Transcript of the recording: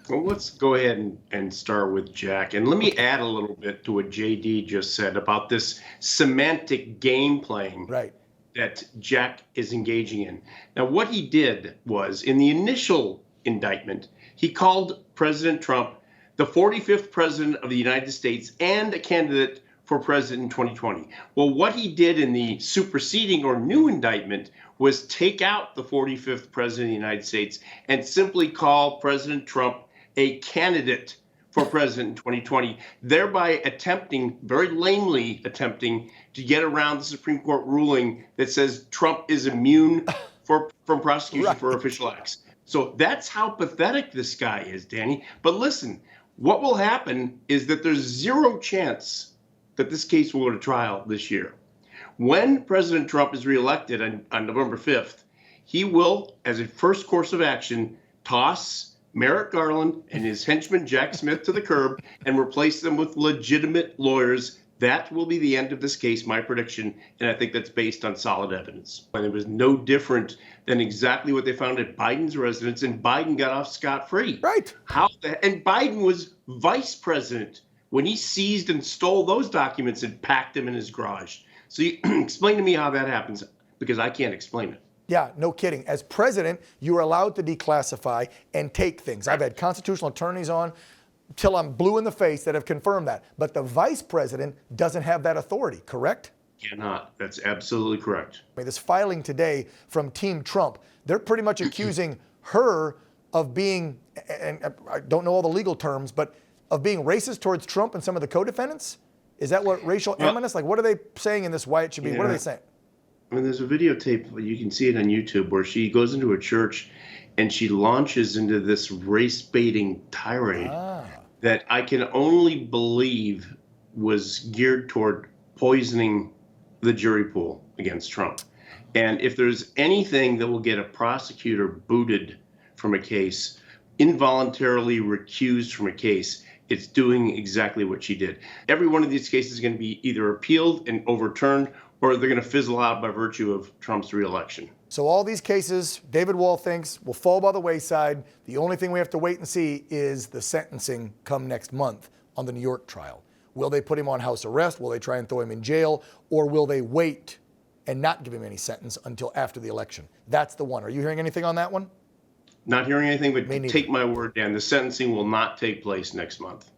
Well, let's go ahead and start with Jack. And let me add a little bit to what JD just said about this semantic game playing Right. that Jack is engaging in. Now, what he did was, in the initial indictment, he called President Trump the 45th president of the United States and a candidate for president in 2020. Well, what he did in the superseding or new indictment was take out the 45th president of the United States and simply call President Trump a candidate for president in 2020, thereby attempting, very lamely attempting, to get around the Supreme Court ruling that says Trump is immune from prosecution for official acts. So that's how pathetic this guy is, Danny. But listen, what will happen is that there's zero chance that this case will go to trial this year. When President Trump is reelected on November 5th, he will, as a first course of action, toss Merrick Garland and his henchman Jack Smith to the curb and replace them with legitimate lawyers. That will be the end of this case, my prediction, and I think that's based on solid evidence. And it was no different than exactly what they found at Biden's residence, and Biden got off scot-free. Right. And Biden was vice president when he seized and stole those documents and packed them in his garage. So you explain to me how that happens, because I can't explain it. Yeah, no kidding. As president, you are allowed to declassify and take things. I've had constitutional attorneys on till I'm blue in the face that have confirmed that. But the vice president doesn't have that authority, correct? Cannot. That's absolutely correct. I mean, this filing today from Team Trump, they're pretty much accusing her of being, and I don't know all the legal terms, but of being racist towards Trump and some of the co-defendants? Is that what racial animus? Like, what are they saying in this, why it should be? Yeah. What are they saying? I mean, there's a videotape, you can see it on YouTube, where she goes into a church and she launches into this race-baiting tirade that I can only believe was geared toward poisoning the jury pool against Trump. And if there's anything that will get a prosecutor booted from a case, involuntarily recused from a case, it's doing exactly what she did. Every one of these cases is going to be either appealed and overturned, or they're going to fizzle out by virtue of Trump's reelection. So all these cases, David Wohl thinks, will fall by the wayside. The only thing we have to wait and see is the sentencing come next month on the New York trial. Will they put him on house arrest? Will they try and throw him in jail? Or will they wait and not give him any sentence until after the election? That's the one. Are you hearing anything on that one? Not hearing anything, but take my word, Dan, the sentencing will not take place next month.